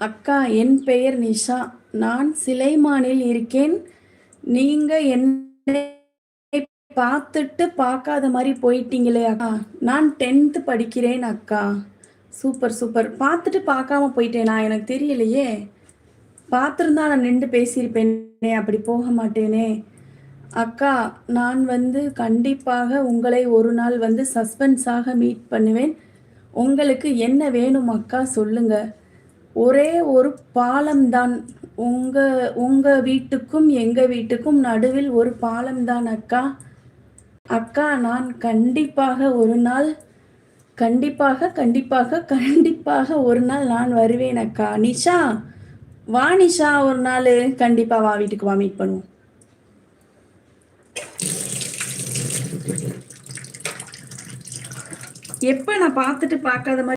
அக்கா, என் பெயர் நிஷா. நான் சிலைமானில் இருக்கேன். நீங்க என்னை பார்த்துட்டு பார்க்காத மாதிரி போயிட்டீங்களே அக்கா. நான் 10th படிக்கிறேன் அக்கா. Super super. பார்த்துட்டு பார்க்காம போயிட்டேனா? எனக்கு தெரியலையே. பார்த்துருந்தா நான் நின்று பேசியிருப்பேனே, அப்படி போக மாட்டேனே. அக்கா, நான் கண்டிப்பாக உங்களை ஒரு நாள் சஸ்பென்ஸாக மீட் பண்ணுவேன். உங்களுக்கு என்ன வேணும் அக்கா, சொல்லுங்க. ஒரே ஒரு பாலம்தான். உங்க உங்க வீட்டுக்கும் எங்க வீட்டுக்கும் நடுவில் ஒரு பாலம்தான் அக்கா. அக்கா, நான் கண்டிப்பாக ஒரு நாள் கண்டிப்பாக கண்டிப்பாக கண்டிப்பாக ஒரு நாள் நான் வருவேன் அக்கா. நிஷா, வா நிஷா, ஒரு நாள் கண்டிப்பா வா, வீட்டுக்கு வா, மீட் பண்ணுவோம். எப்ப நான் பார்த்துட்டு பார்க்காத மாதிரி